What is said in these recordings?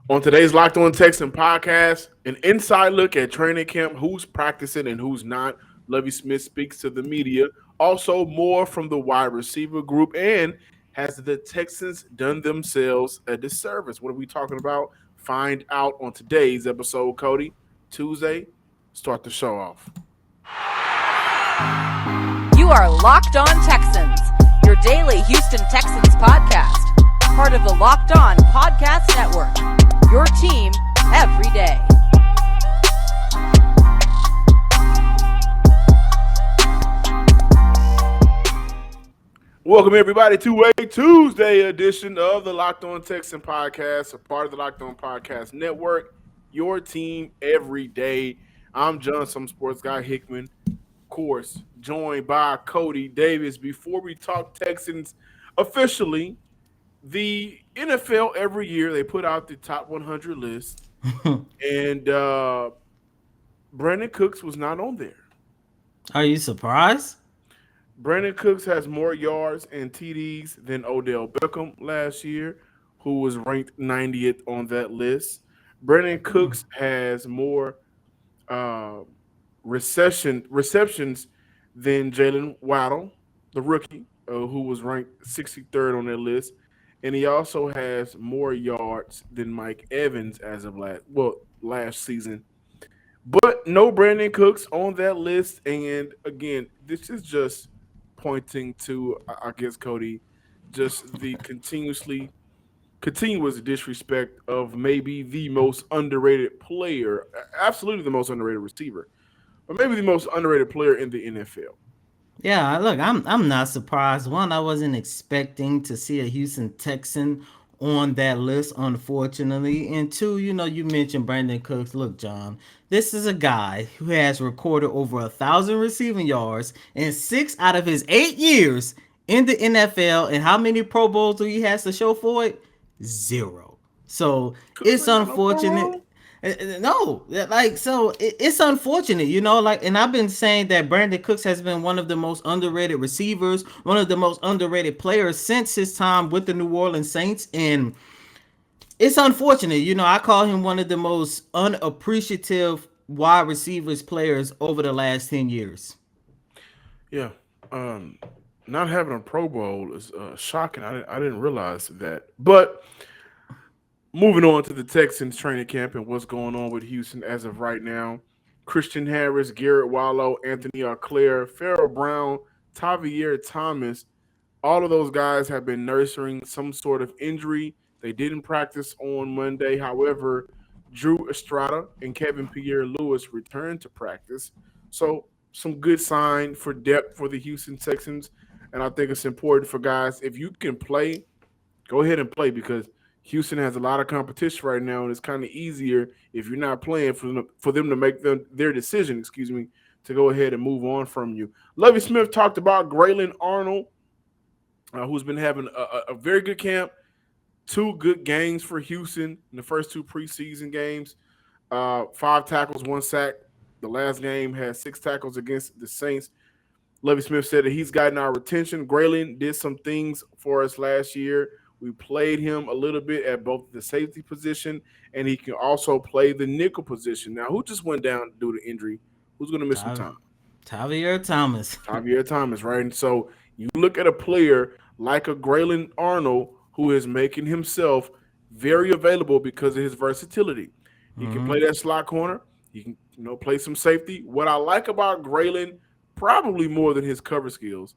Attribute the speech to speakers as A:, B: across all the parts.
A: On today's Locked On Texan podcast, an inside look at training camp, who's practicing and who's not. Lovie Smith speaks to the media. Also, more from the wide receiver group. And has the Texans done themselves a disservice? What are we talking about? Find out on today's episode, Cody. Tuesday, start the show off.
B: You are Locked On Texans, your daily Houston Texans podcast. Part of the Locked On Podcast Network. Your team every day.
A: Welcome, everybody, to a Tuesday edition of the Locked On Texan podcast, a part of the Locked On Podcast Network. Your team every day. I'm John, some sports guy Hickman, of course, joined by Cody Davis. Before we talk Texans officially, the NFL every year they put out the top 100 list, and Brandin Cooks was not on there.
C: Are you surprised?
A: Brandin Cooks has more yards and TDs than Odell Beckham last year, who was ranked 90th on that list. Brandin Cooks has more uh, receptions than Jalen Waddle, the rookie, who was ranked 63rd on that list. And he also has more yards than Mike Evans as of last season. But no Brandin Cooks on that list. And again, this is just pointing to, I guess, Cody, just the continuous disrespect of maybe the most underrated player, absolutely the most underrated receiver, but maybe the most underrated player in the NFL.
C: Yeah, look, I'm not surprised. One, I wasn't expecting to see a Houston Texan on that list, unfortunately. And two, you mentioned Brandon Cooks. Look, John, this is a guy who has recorded over 1,000 receiving yards in 6 out of his 8 years in the NFL. And how many Pro Bowls do he has to show for it? 0. So it's unfortunate. No, so it's unfortunate, and I've been saying that Brandon Cooks has been one of the most underrated receivers, one of the most underrated players since his time with the New Orleans Saints, and it's unfortunate. I call him one of the most unappreciative wide receivers players over the last 10 years.
A: Yeah. Um, Not having a Pro Bowl is shocking. I didn't realize that. But moving on to the Texans training camp and what's going on with Houston as of right now. Christian Harris, Garrett Wallow, Anthony Auclair, Farrell Brown, Tavier Thomas, all of those guys have been nursing some sort of injury. They didn't practice on Monday. However, Drew Estrada and Kevin Pierre-Louis returned to practice. So some good sign for depth for the Houston Texans. And I think it's important for guys, if you can play, go ahead and play because Houston has a lot of competition right now, and it's kind of easier if you're not playing for them to make their decision, to go ahead and move on from you. Lovie Smith talked about Grayland Arnold, who's been having a very good camp, 2 good games for Houston in the first 2 preseason games, 5 tackles, 1 sack. The last game had 6 tackles against the Saints. Lovie Smith said that he's gotten our attention. Grayland did some things for us last year. We played him a little bit at both the safety position, and he can also play the nickel position. Now, who just went down due to injury? Who's going to miss some time?
C: Tavier Thomas.
A: Tavier Thomas, right? And so you look at a player like a Grayland Arnold who is making himself very available because of his versatility. He can play that slot corner. He can, play some safety. What I like about Grayland, probably more than his cover skills,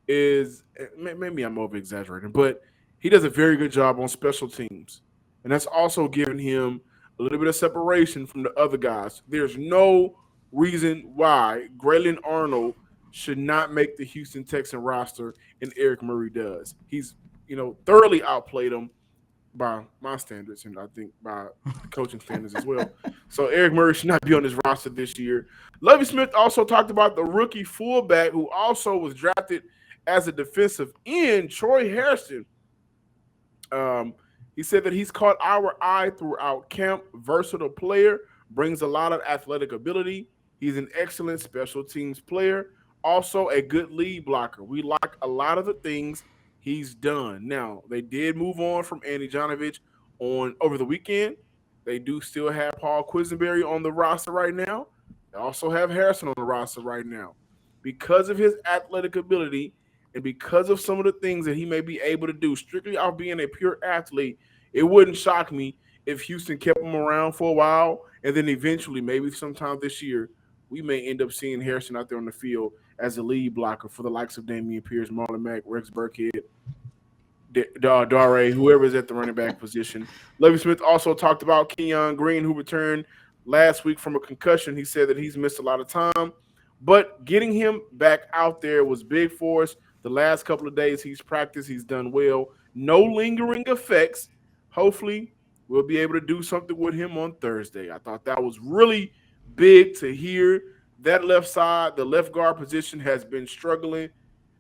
A: is maybe I'm over-exaggerating, but he does a very good job on special teams. And that's also giving him a little bit of separation from the other guys. There's no reason why Grayland Arnold should not make the Houston Texan roster, and Eric Murray does. He's, thoroughly outplayed him by my standards, and I think by coaching standards as well. So Eric Murray should not be on this roster this year. Lovie Smith also talked about the rookie fullback who also was drafted as a defensive end, Troy Harrison. He said that he's caught our eye throughout camp. Versatile player, brings a lot of athletic ability. He's an excellent special teams player. Also a good lead blocker. We like a lot of the things he's done. Now, they did move on from Andy Janovich over the weekend. They do still have Paul Quisenberry on the roster right now. They also have Harrison on the roster right now. Because of his athletic ability and because of some of the things that he may be able to do, strictly off being a pure athlete, it wouldn't shock me if Houston kept him around for a while and then eventually, maybe sometime this year, we may end up seeing Harrison out there on the field as a lead blocker for the likes of Damian Pierce, Marlon Mack, Rex Burkhead, Dare, whoever is at the running back position. Lovie Smith also talked about Kenyon Green, who returned last week from a concussion. He said that he's missed a lot of time, but getting him back out there was big for us. The last couple of days he's practiced, he's done well. No lingering effects. Hopefully, we'll be able to do something with him on Thursday. I thought that was really big to hear. That left side, the left guard position has been struggling,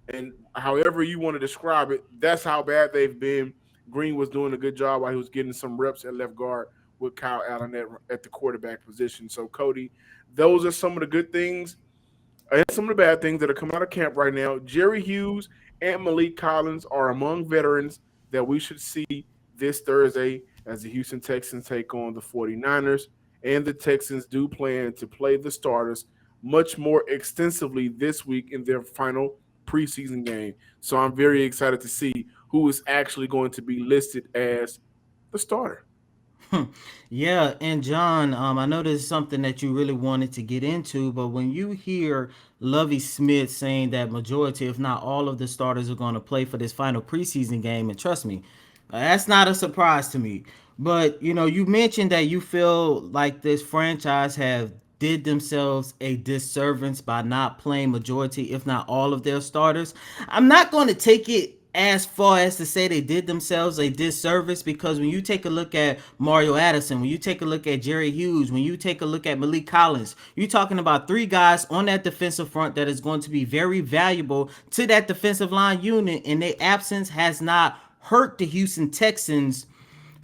A: and however you want to describe it, that's how bad they've been. Green was doing a good job while he was getting some reps at left guard with Kyle Allen at the quarterback position. So, Cody, those are some of the good things and some of the bad things that are coming out of camp right now. Jerry Hughes and Malik Collins are among veterans that we should see this Thursday as the Houston Texans take on the 49ers. And the Texans do plan to play the starters much more extensively this week in their final preseason game. So I'm very excited to see who is actually going to be listed as the starter.
C: Yeah, and John, I know this is something that you really wanted to get into, but when you hear Lovey Smith saying that majority, if not all of the starters are going to play for this final preseason game, and trust me, that's not a surprise to me. But you mentioned that you feel like this franchise have did themselves a disservice by not playing majority, if not all of their starters. I'm not going to take it as far as to say they did themselves a disservice, because when you take a look at Mario Addison, when you take a look at Jerry Hughes, when you take a look at Malik Collins, you're talking about three guys on that defensive front that is going to be very valuable to that defensive line unit, and their absence has not hurt the Houston Texans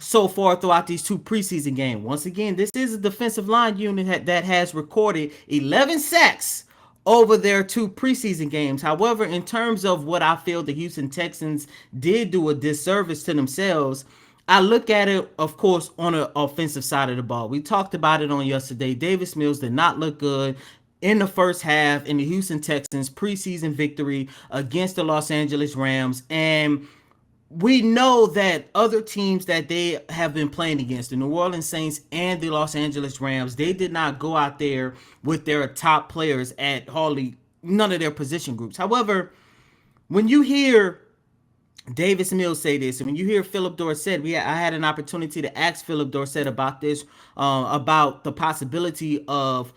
C: so far throughout these two preseason games. Once again, this is a defensive line unit that has recorded 11 sacks over their two preseason games. However, in terms of what I feel the Houston Texans did do a disservice to themselves, I look at it, of course, on the offensive side of the ball. We talked about it on yesterday. Davis Mills did not look good in the first half in the Houston Texans preseason victory against the Los Angeles Rams. And we know that other teams that they have been playing against, the New Orleans Saints and the Los Angeles Rams, they did not go out there with their top players at hardly none of their position groups. However, when you hear Davis Mills say this, and when you hear Philip Dorsett, I had an opportunity to ask Philip Dorsett about this, about the possibility of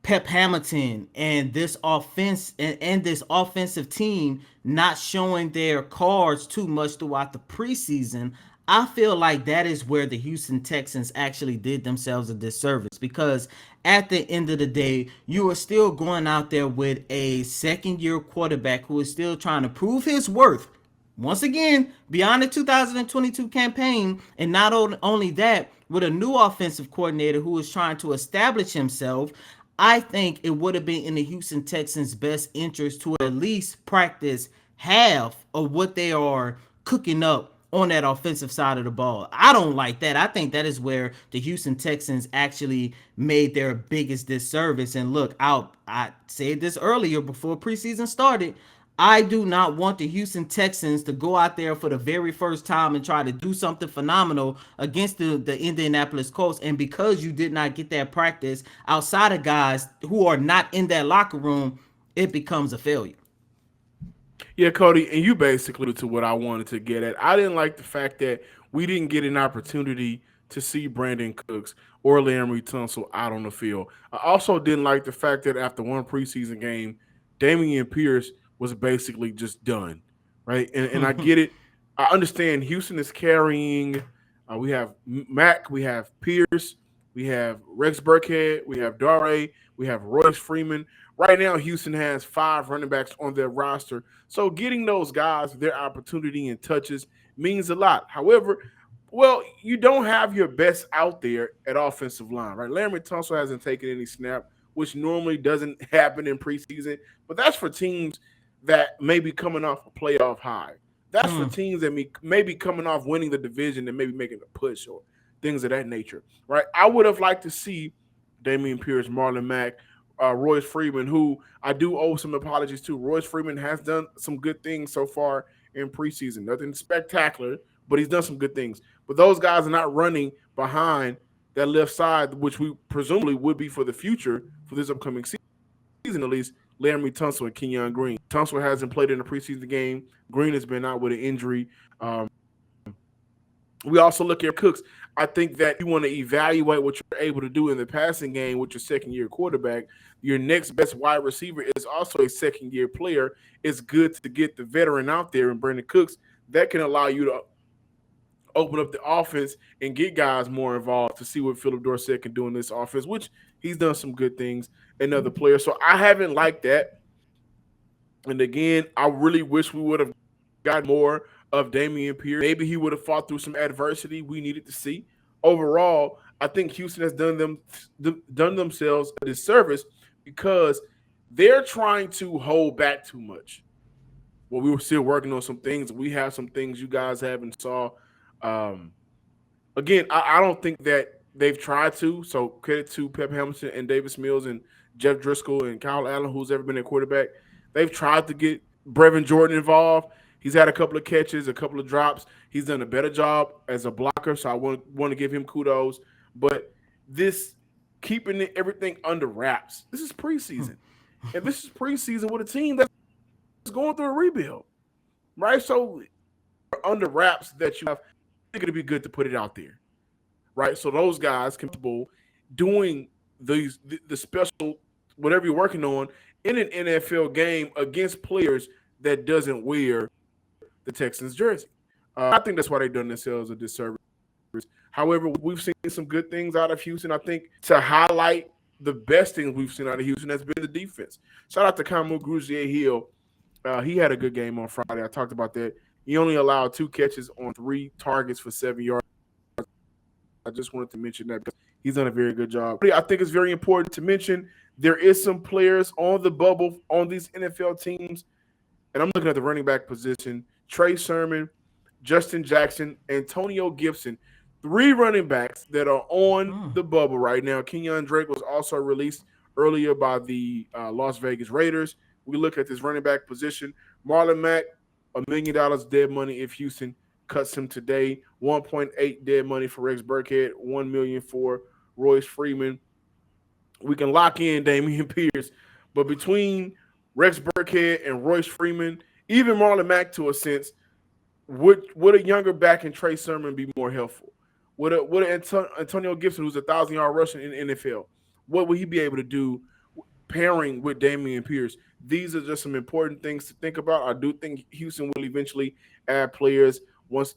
C: Pep Hamilton and this offense and this offensive team not showing their cards too much throughout the preseason. I feel like that is where the Houston Texans actually did themselves a disservice, because at the end of the day, you are still going out there with a second-year quarterback who is still trying to prove his worth once again beyond the 2022 campaign, and not only that, with a new offensive coordinator who is trying to establish himself. I think it would have been in the Houston Texans' best interest to at least practice half of what they are cooking up on that offensive side of the ball. I don't like that. I think that is where the Houston Texans actually made their biggest disservice. And look, I said this earlier before preseason started. I do not want the Houston Texans to go out there for the very first time and try to do something phenomenal against the Indianapolis Colts. And because you did not get that practice outside of guys who are not in that locker room, it becomes a failure.
A: Yeah, Cody, and you basically to what I wanted to get at. I didn't like the fact that we didn't get an opportunity to see Brandin Cooks or Larry Tunsil out on the field. I also didn't like the fact that after one preseason game, Damian Pierce was basically just done, right? And I get it. I understand Houston is carrying. We have Mack, we have Pierce, we have Rex Burkhead, we have Dare, we have Royce Freeman. Right now, Houston has 5 running backs on their roster. So getting those guys their opportunity and touches means a lot. However, well, you don't have your best out there at offensive line, right? Larry Tunsil hasn't taken any snap, which normally doesn't happen in preseason. But that's for teams that may be coming off a playoff high. That's for teams that may be coming off winning the division and maybe making a push, or things of that nature, right? I would have liked to see Damian Pierce, Marlon Mack, Royce Freeman, who I do owe some apologies to. Royce Freeman has done some good things so far in preseason. Nothing spectacular, but he's done some good things. But those guys are not running behind that left side, which we presumably would be for the future for this upcoming season, at least. Laramie Tunsil and Kenyon Green. Tunsil hasn't played in a preseason game. Green has been out with an injury. We also look at Cooks. I think that you want to evaluate what you're able to do in the passing game with your second year quarterback. Your next best wide receiver is also a second year player. It's good to get the veteran out there and Brandin Cooks. That can allow you to open up the offense and get guys more involved to see what Philip Dorsett can do in this offense, which he's done some good things and other players. So I haven't liked that. And again, I really wish we would have gotten more of Damian Pierce. Maybe he would have fought through some adversity we needed to see. Overall, I think Houston has done themselves a disservice because they're trying to hold back too much. Well, we were still working on some things. We have some things you guys haven't saw. Um, Again, I don't think that they've tried to. So credit to Pep Hamilton and Davis Mills and Jeff Driscoll and Kyle Allen, who's ever been a quarterback. They've tried to get Brevin Jordan involved. He's had a couple of catches, a couple of drops. He's done a better job as a blocker, so I want to give him kudos. But this keeping everything under wraps. This is preseason, and this is preseason with a team that's going through a rebuild, right? So under wraps that you have, it's going to be good to put it out there, right? So those guys comfortable doing the special whatever you're working on in an NFL game against players that doesn't wear the Texans jersey. I think that's why they've done themselves a disservice. However, we've seen some good things out of Houston. I think to highlight the best things we've seen out of Houston has been the defense. Shout out to Kamu Grugier-Hill. He had a good game on Friday. I talked about that. He only allowed 2 catches on 3 targets for 7 yards. I just wanted to mention that because he's done a very good job. I think it's very important to mention there is some players on the bubble on these NFL teams, and I'm looking at the running back position. Trey Sermon, Justin Jackson, Antonio Gibson, 3 running backs that are on the bubble right now. Kenyon Drake was also released earlier by the Las Vegas Raiders. We look at this running back position. Marlon Mack, $1 million dead money if Houston cuts him today. 1.8 dead money for Rex Burkhead. $1 million for Royce Freeman. We can lock in Damian Pierce, but between Rex Burkhead and Royce Freeman, even Marlon Mack to a sense, would a younger back in Trey Sermon be more helpful? Would Antonio Gibson, who's a 1,000-yard rusher in the NFL, what would he be able to do pairing with Damian Pierce? These are just some important things to think about. I do think Houston will eventually add players once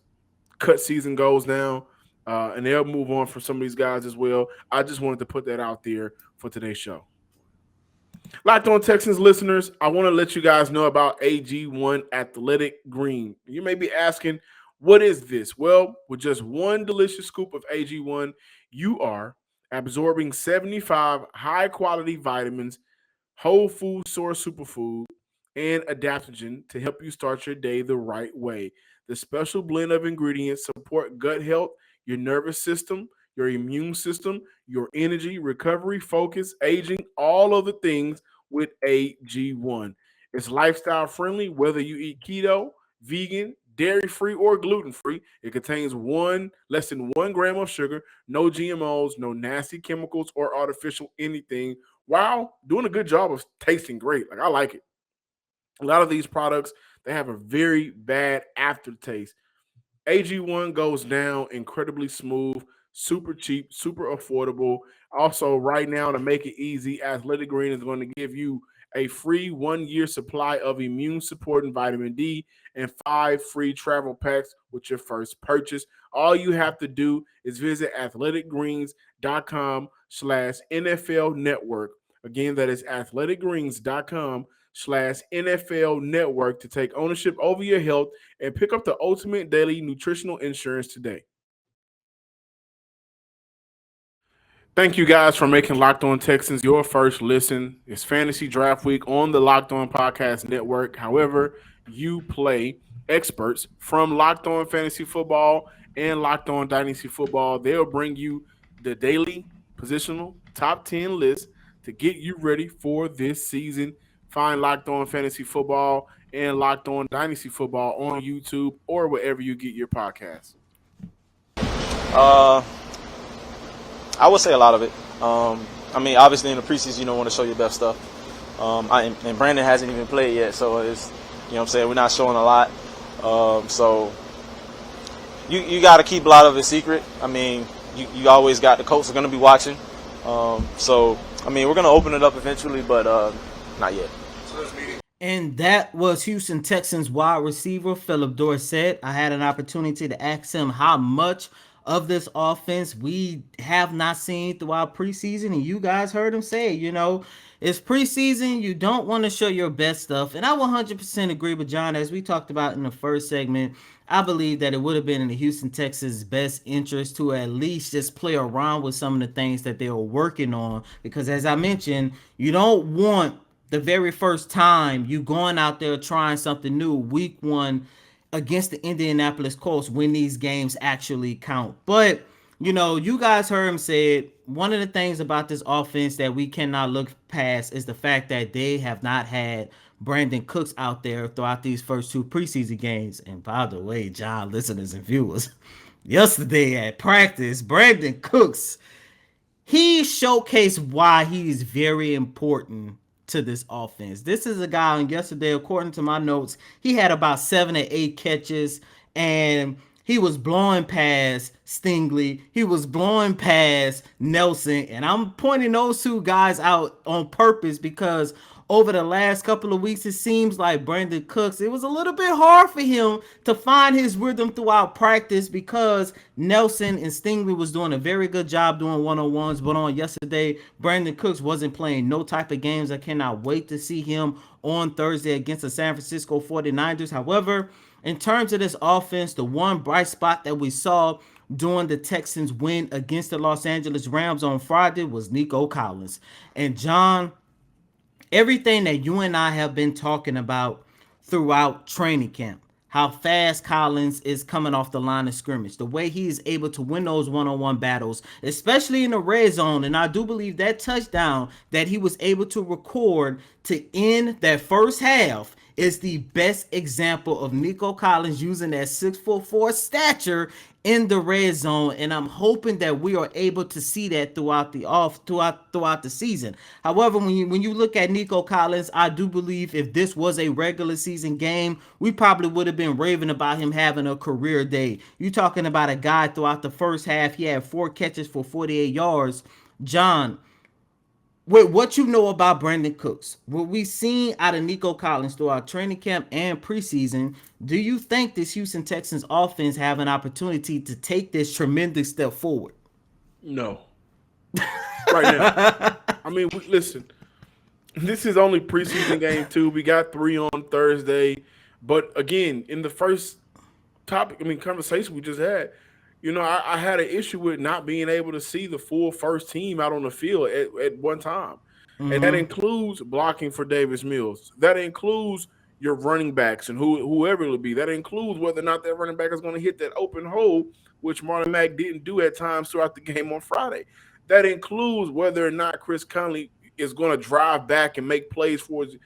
A: cut season goes down, and they'll move on from some of these guys as well. I just wanted to put that out there for today's show. Locked On Texans listeners, I want to let you guys know about AG1 Athletic Green. You may be asking, what is this? Well, with just one delicious scoop of AG1, you are absorbing 75 high-quality vitamins, whole food source superfood, and adaptogen to help you start your day the right way. The special blend of ingredients support gut health, your nervous system, your immune system, your energy, recovery, focus, aging, all of the things with AG1. It's lifestyle friendly, whether you eat keto, vegan, dairy-free, or gluten-free. It contains less than 1 gram of sugar, no GMOs, no nasty chemicals or artificial anything, while doing a good job of tasting great. Like, I like it. A lot of these products, they have a very bad aftertaste. AG1 goes down incredibly smooth, super cheap, super affordable. Also, right now, to make it easy, Athletic Green is going to give you a free 1-year supply of immune supporting vitamin D and 5 free travel packs with your first purchase. All you have to do is visit athleticgreens.com/NFL network. Again, that is athleticgreens.com/NFL network to take ownership over your health and pick up the ultimate daily nutritional insurance today. Thank you guys for making Locked On Texans your first listen. It's Fantasy Draft Week on the Locked On Podcast Network. However, you play experts from Locked On Fantasy Football and Locked On Dynasty Football. They'll bring you the daily positional top 10 list to get you ready for this season. Find Locked On Fantasy Football and Locked On Dynasty Football on YouTube or wherever you get your podcasts.
D: Uh, I would say a lot of it. I mean, obviously in the preseason, you don't want to show your best stuff. And Brandon hasn't even played yet, so it's, you know what I'm saying, we're not showing a lot. So you got to keep a lot of it secret. I mean, you always got the coaches are going to be watching. So, I mean, we're going to open it up eventually, but not yet.
C: And that was Houston Texans wide receiver Philip Dorsett. I had an opportunity to ask him how much of this offense we have not seen throughout preseason, and you guys heard him say, it's preseason, you don't want to show your best stuff. And I 100% agree with John. As we talked about in the first segment, I believe that it would have been in the Houston Texans' best interest to at least just play around with some of the things that they were working on, because as I mentioned, you don't want the very first time you going out there trying something new week one against the Indianapolis Colts when these games actually count. But you guys heard him say it. One of the things about this offense that we cannot look past is the fact that they have not had Brandin Cooks out there throughout these first two preseason games. And by the way, John, listeners and viewers, yesterday at practice, Brandin Cooks, he showcased why he's very important to this offense. This is a guy on yesterday, according to my notes, he had about 7 or 8 catches, and he was blowing past Stingley. He was blowing past Nelson. And I'm pointing those two guys out on purpose because over the last couple of weeks, it seems like Brandin Cooks, it was a little bit hard for him to find his rhythm throughout practice because Nelson and Stingley was doing a very good job doing one-on-ones. But on yesterday, Brandin Cooks wasn't playing no type of games. I cannot wait to see him on Thursday against the San Francisco 49ers. However, in terms of this offense, the one bright spot that we saw during the Texans' win against the Los Angeles Rams on Friday was Nico Collins. And John, everything that you and I have been talking about throughout training camp, how fast Collins is coming off the line of scrimmage, the way he is able to win those one-on-one battles, especially in the red zone. And I do believe that touchdown that he was able to record to end that first half is the best example of Nico Collins using that 6'4" stature in the red zone, and I'm hoping that we are able to see that throughout the season. However, when you look at Nico Collins, I do believe if this was a regular season game, we probably would have been raving about him having a career day. You're talking about a guy throughout the first half, he had 4 catches for 48 yards. John, with what you know about Brandin Cooks, what we've seen out of Nico Collins throughout training camp and preseason, do you think this Houston Texans offense have an opportunity to take this tremendous step forward?
A: No. Right now. I mean, listen, this is only preseason game 2. We got 3 on Thursday. But again, in the first conversation we just had, I had an issue with not being able to see the full first team out on the field at one time. Mm-hmm. And that includes blocking for Davis Mills. That includes your running backs and whoever it will be. That includes whether or not that running back is going to hit that open hole, which Marlon Mack didn't do at times throughout the game on Friday. That includes whether or not Chris Conley is going to drive back and make plays for his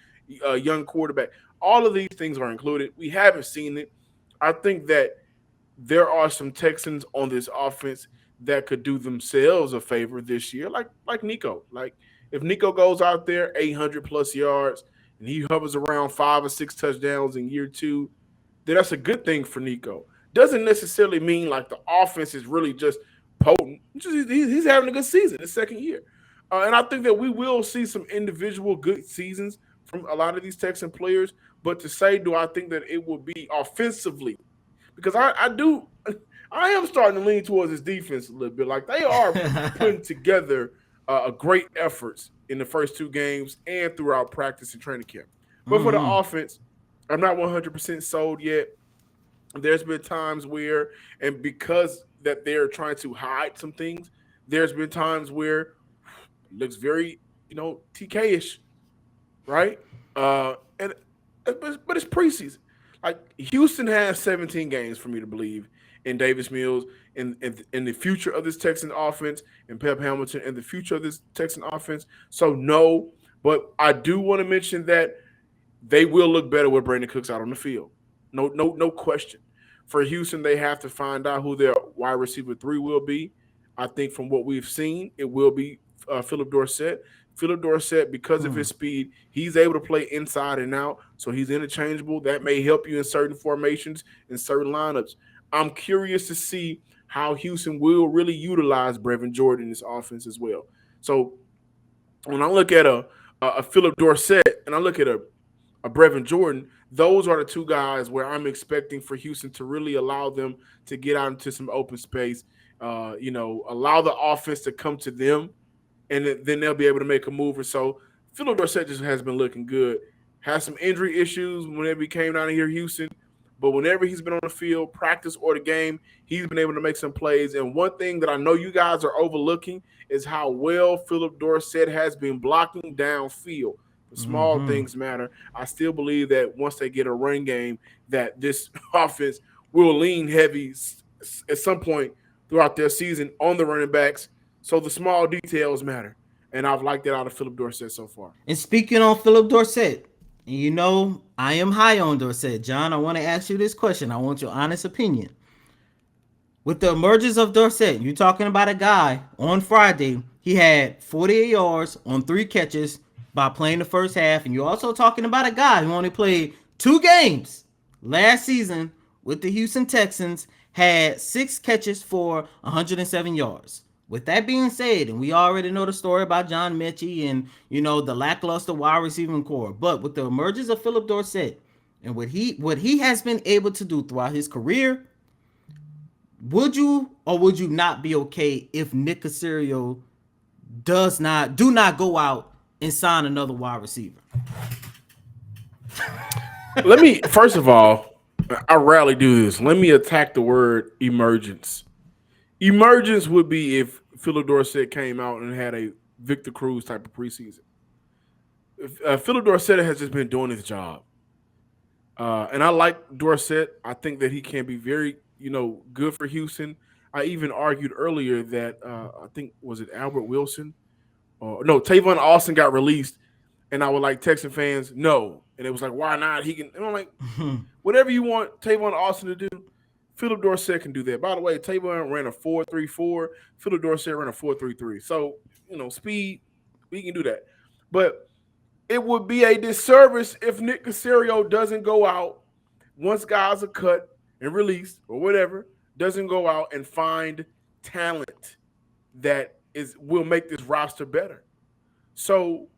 A: young quarterback. All of these things are included. We haven't seen it. I think that there are some Texans on this offense that could do themselves a favor this year, like Nico. Like if Nico goes out there 800+ yards and he hovers around 5 or 6 touchdowns in year 2, then that's a good thing for Nico. Doesn't necessarily mean like the offense is really just potent. He's having a good season his second year. And I think that we will see some individual good seasons from a lot of these Texan players. But to say, do I think that it will be offensively? Because I am starting to lean towards his defense a little bit. Like they are putting together a great efforts in the first 2 games and throughout practice and training camp. But for the offense, I'm not 100% sold yet. There's been times where, and because that they're trying to hide some things, there's been times where it looks very, TK-ish, right? But it's preseason. Like Houston has 17 games for me to believe, and Davis Mills and the future of this Texan offense and Pep Hamilton and the future of this Texan offense. So no, but I do want to mention that they will look better with Brandin Cooks out on the field. No question. For Houston, they have to find out who their wide receiver three will be. I think from what we've seen, it will be Philip Dorsett. Philip Dorsett, because of his speed, he's able to play inside and out, so he's interchangeable. That may help you in certain formations, in certain lineups. I'm curious to see how Houston will really utilize Brevin Jordan in this offense as well. So when I look at a Philip Dorsett and I look at a Brevin Jordan, those are the two guys where I'm expecting for Houston to really allow them to get out into some open space. Allow the offense to come to them, and then they'll be able to make a move or so. Philip Dorsett just has been looking good. Has some injury issues whenever he came down here, Houston. But whenever he's been on the field, practice or the game, he's been able to make some plays. And one thing that I know you guys are overlooking is how well Philip Dorsett has been blocking downfield. The small things matter. I still believe that once they get a run game, that this offense will lean heavy at some point throughout their season on the running backs. So the small details matter. And I've liked that out of Philip Dorsett so far.
C: And speaking on Philip Dorsett, you know, I am high on Dorsett. John, I want to ask you this question. I want your honest opinion. With the emergence of Dorsett, you're talking about a guy on Friday, he had 48 yards on 3 catches by playing the first half. And you're also talking about a guy who only played 2 games last season with the Houston Texans, had 6 catches for 107 yards. With that being said, and we already know the story about John Mechie and, you know, the lackluster wide receiving core, but with the emergence of Philip Dorsett and what he has been able to do throughout his career, would you or would you not be okay if Nick Caserio do not go out and sign another wide receiver?
A: Let me, first of all, I rarely do this. Let me attack the word emergence. Emergence would be if Philip Dorsett came out and had a Victor Cruz type of preseason. Philip Dorsett has just been doing his job. And I like Dorsett. I think that he can be very, good for Houston. I even argued earlier that I think, was it Albert Wilson? No, Tavon Austin got released. And I was like, Texan fans, no. And it was like, why not? He can. And I'm like, whatever you want Tavon Austin to do, Philip Dorsett can do that. By the way, Tavon ran a 4.34. Philip Dorsett ran a 4.33. So, speed, we can do that. But it would be a disservice if Nick Caserio doesn't go out once guys are cut and released or whatever, doesn't go out and find talent that will make this roster better. So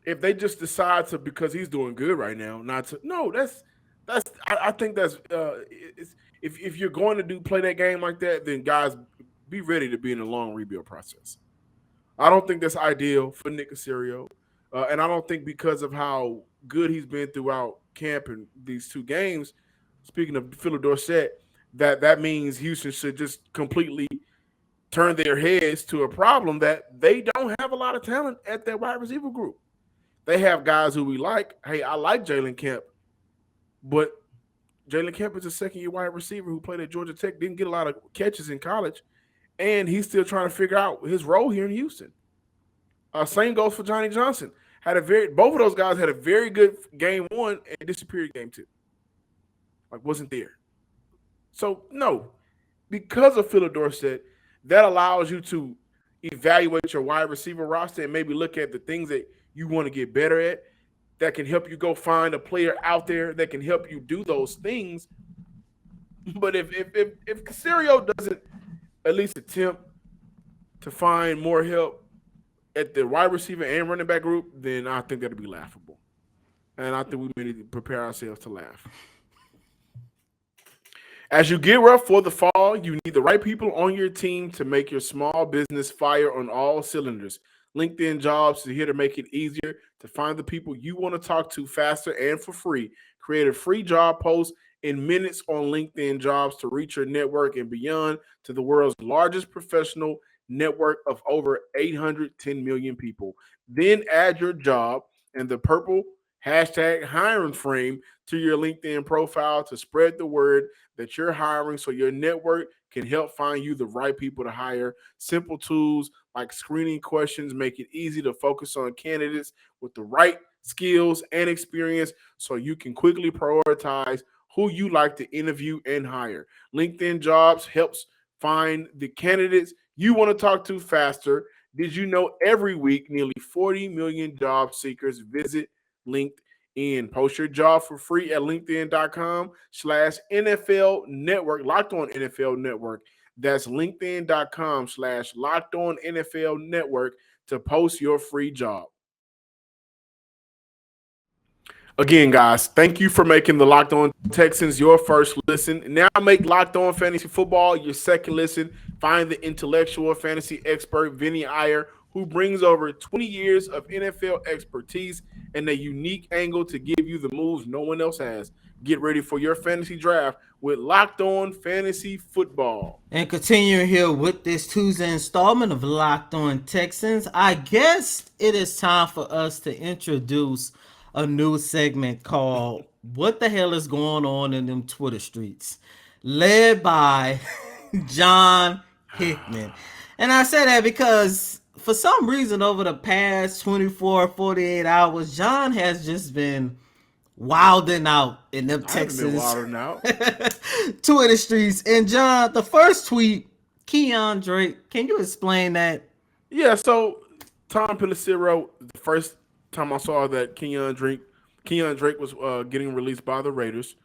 A: if they just decide to, because he's doing good right now, not to, no, I think that's if you're going to play that game like that, then guys, be ready to be in a long rebuild process. I don't think that's ideal for Nick Caserio, and I don't think because of how good he's been throughout camp and these 2 games. Speaking of Philip Dorsett, that means Houston should just completely turn their heads to a problem that they don't have a lot of talent at their wide receiver group. They have guys who we like. Hey, I like Jalen Kemp, but Jalen Kemp is a second-year wide receiver who played at Georgia Tech, didn't get a lot of catches in college, and he's still trying to figure out his role here in Houston. Same goes for Johnny Johnson. Both of those guys had a very good game 1 and disappeared game 2. Like, wasn't there. So, no, because of Philip Dorsett, that allows you to evaluate your wide receiver roster and maybe look at the things that you want to get better at that can help you go find a player out there that can help you do those things. But if Caserio doesn't at least attempt to find more help at the wide receiver and running back group, then I think that'll be laughable. And I think we need to prepare ourselves to laugh. As you gear up for the fall, you need the right people on your team to make your small business fire on all cylinders. LinkedIn Jobs is here to make it easier to find the people you want to talk to faster and for free. Create a free job post in minutes on LinkedIn Jobs to reach your network and beyond to the world's largest professional network of over 810 million people. Then add your job and the purple Hashtag hiring frame to your LinkedIn profile to spread the word that you're hiring so your network can help find you the right people to hire. Simple tools like screening questions make it easy to focus on candidates with the right skills and experience so you can quickly prioritize who you like to interview and hire. LinkedIn Jobs helps find the candidates you want to talk to faster. Did you know every week nearly 40 million job seekers visit LinkedIn? Post your job for free at linkedin.com/NFL network, locked on NFL network. That's linkedin.com/locked on NFL network to post your free job. Again, guys, thank you for making the Locked On Texans your first listen. Now make Locked On Fantasy Football your second listen. Find the intellectual fantasy expert, Vinny Iyer, who brings over 20 years of NFL expertise and a unique angle to give you the moves no one else has. Get ready for your fantasy draft with Locked On Fantasy Football.
C: And continuing here with this Tuesday installment of Locked On Texans, I guess it is time for us to introduce a new segment called What the Hell is Going On in Them Twitter Streets, led by John Hickman. And I say that because for some reason over the past 24, 48 hours, John has just been wilding out in them
A: I haven't been
C: Texans
A: wilding out.
C: Twitter streets. And John, the first tweet, Keon Drake, can you explain that?
A: Yeah, so Tom Pelissero, the first time I saw that Keon Drake was getting released by the Raiders,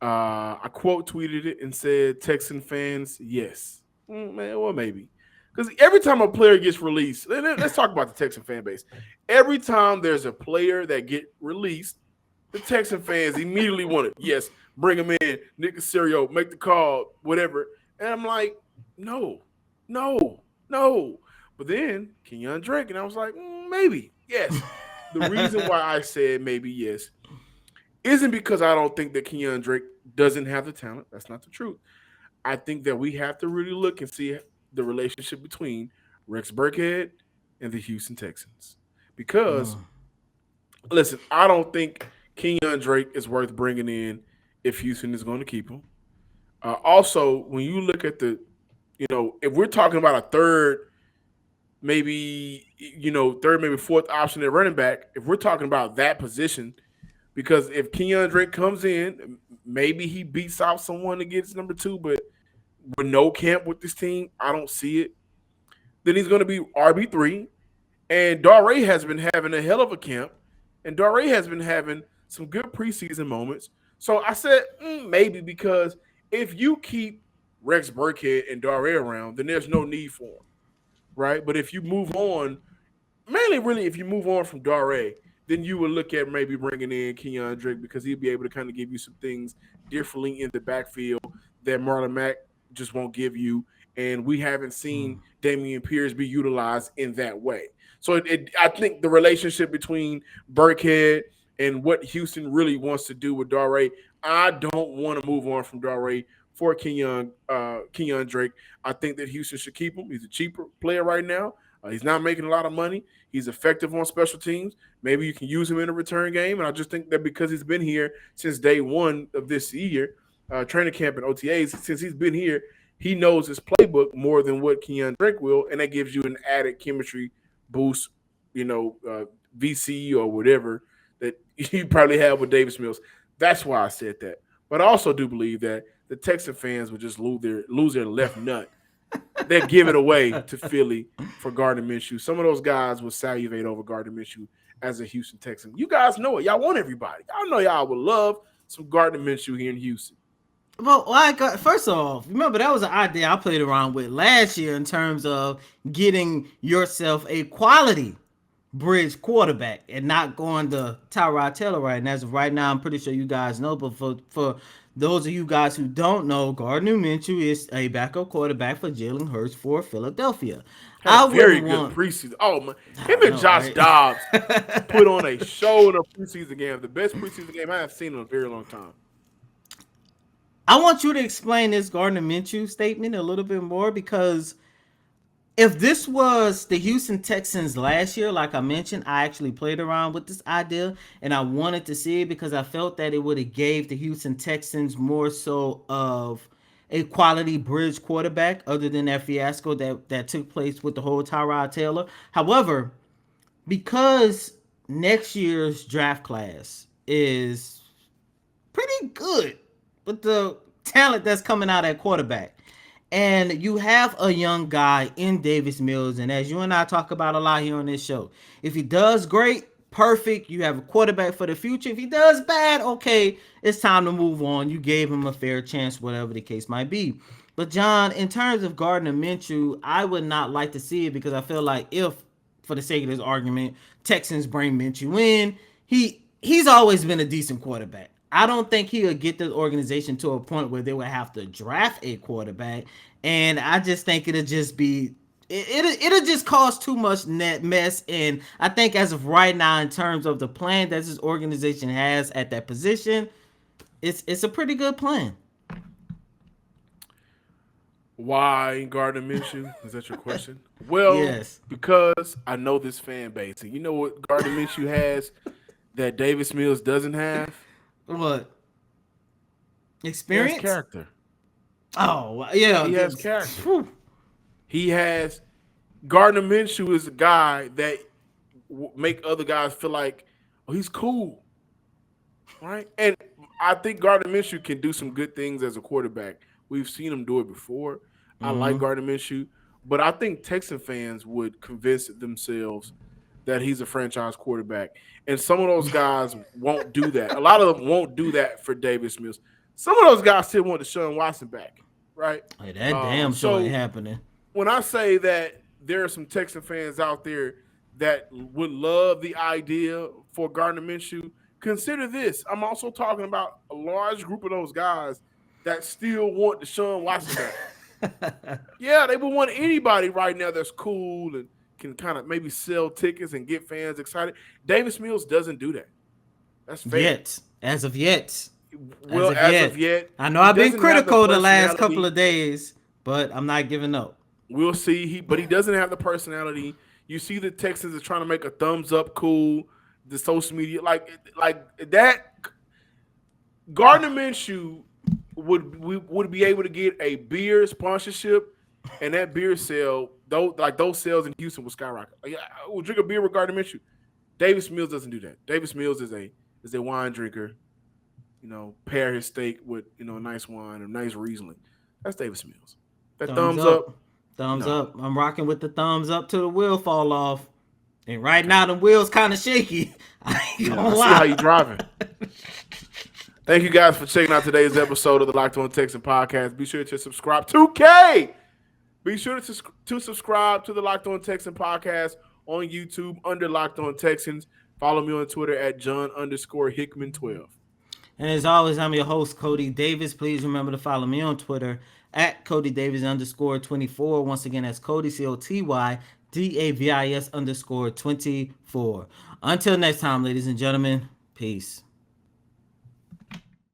A: I quote tweeted it and said, "Texan fans, yes, man, well maybe." Because every time a player gets released, let's talk about the Texan fan base. Every time there's a player that get released, the Texan fans immediately want it. Yes, bring him in, Nick Casario, make the call, whatever. And I'm like, no, no, no. But then Kenyon Drake, and I was like, maybe, yes. The reason why I said maybe yes isn't because I don't think that Kenyon Drake doesn't have the talent. That's not the truth. I think that we have to really look and see the relationship between Rex Burkhead and the Houston Texans. Because, listen, I don't think Kenyon Drake is worth bringing in if Houston is going to keep him. Also, when you look at if we're talking about a third, maybe fourth option at running back, if we're talking about that position, because if Kenyon Drake comes in, maybe he beats out someone that gets number 2, but with no camp with this team, I don't see it. Then he's going to be RB3, and Dare has been having a hell of a camp, and Dare has been having some good preseason moments. So I said maybe, because if you keep Rex Burkhead and Dare around, then there's no need for him, right? But if you move on, mainly really if you move on from Dare, then you would look at maybe bringing in Kenyon Drake, because he'd be able to kind of give you some things differently in the backfield that Marlon Mack just won't give you. And we haven't seen Damian Pierce be utilized in that way. So I think the relationship between Burkhead and what Houston really wants to do with Dare, I don't want to move on from Dare for Kenyon Drake. I think that Houston should keep him. He's a cheaper player right now. He's not making a lot of money. He's effective on special teams. Maybe you can use him in a return game. And I just think that because he's been here since day one of this year, training camp and OTAs, since he's been here, he knows his playbook more than what Kenyon Drake will, and that gives you an added chemistry boost, VC or whatever that you probably have with Davis Mills. That's why I said that. But I also do believe that the Texan fans would just lose their left nut. They'd give it away to Philly for Gardner Minshew. Some of those guys would salivate over Gardner Minshew as a Houston Texan. You guys know it. Y'all want everybody. I know y'all would love some Gardner Minshew here in Houston.
C: Well, first off, remember that was an idea I played around with last year in terms of getting yourself a quality bridge quarterback and not going to Tyrod Taylor right. And as of right now, I'm pretty sure you guys know, but for those of you guys who don't know, Gardner Minshew is a backup quarterback for Jalen Hurts for Philadelphia.
A: Had a very good preseason. Oh man, him and Josh Dobbs put on a show in a preseason game, the best preseason game I have seen in a very long time.
C: I want you to explain this Gardner Minshew statement a little bit more, because if this was the Houston Texans last year, like I mentioned, I actually played around with this idea and I wanted to see it because I felt that it would have gave the Houston Texans more so of a quality bridge quarterback other than that fiasco that took place with the whole Tyrod Taylor. However, because next year's draft class is pretty good with the talent that's coming out at quarterback. And you have a young guy in Davis Mills, and as you and I talk about a lot here on this show, if he does great, perfect. You have a quarterback for the future. If he does bad, okay, it's time to move on. You gave him a fair chance, whatever the case might be. But John, in terms of Gardner Minshew, I would not like to see it because I feel like if, for the sake of this argument, Texans bring Minshew in, he's always been a decent quarterback. I don't think he'll get the organization to a point where they would have to draft a quarterback, and I just think it'll just be it'll just cause too much net mess. And I think as of right now, in terms of the plan that this organization has at that position, it's a pretty good plan.
A: Why Gardner Minshew? Is that your question? Well,
C: Yes.
A: because I know this fan base, and you know what Gardner Minshew has that Davis Mills doesn't have.
C: What?
A: He has
C: Experience?
A: character.
C: Oh, yeah.
A: He has character. He has Gardner Minshew is a guy that make other guys feel like, oh, he's cool, right? And I think Gardner Minshew can do some good things as a quarterback. We've seen him do it before. I like Gardner Minshew, but I think Texan fans would convince themselves that he's a franchise quarterback. And some of those guys won't do that. A lot of them won't do that for Davis Mills. Some of those guys still want Deshaun Watson back, right?
C: Hey, that damn show ain't happening.
A: When I say that there are some Texan fans out there that would love the idea for Gardner Minshew, consider this. I'm also talking about a large group of those guys that still want Deshaun Watson back. Yeah, they would want anybody right now that's cool and can kind of maybe sell tickets and get fans excited. Davis Mills doesn't do that. That's fair.
C: Yet. As of yet.
A: Well, as of yet.
C: I know I've been critical the last couple of days, but I'm not giving up.
A: We'll see. But he doesn't have the personality. You see the Texans are trying to make a thumbs up cool, the social media. Like that. Gardner Minshew would be able to get a beer sponsorship, and that beer sale, those sales in Houston would skyrocket. Like, I will drink a beer with Gardner Minshew. Davis Mills doesn't do that. Davis Mills is a wine drinker. You know, pair his steak with a nice wine, a nice Riesling. That's Davis Mills. That thumbs up.
C: Thumbs up. I'm rocking with the thumbs up till the wheel fall off. And right now the wheel's kind of shaky. I ain't gonna lie.
A: I see how you driving. Thank you guys for checking out today's episode of the Locked On Texan podcast. Be sure to subscribe. 2K! Be sure to subscribe to the Locked On Texan podcast on YouTube under Locked On Texans. Follow me on Twitter at John_Hickman12.
C: And as always, I'm your host, Cody Davis. Please remember to follow me on Twitter at CodyDavis_24. Once again, that's Cody, COTYDAVIS_24. Until next time, ladies and gentlemen, peace.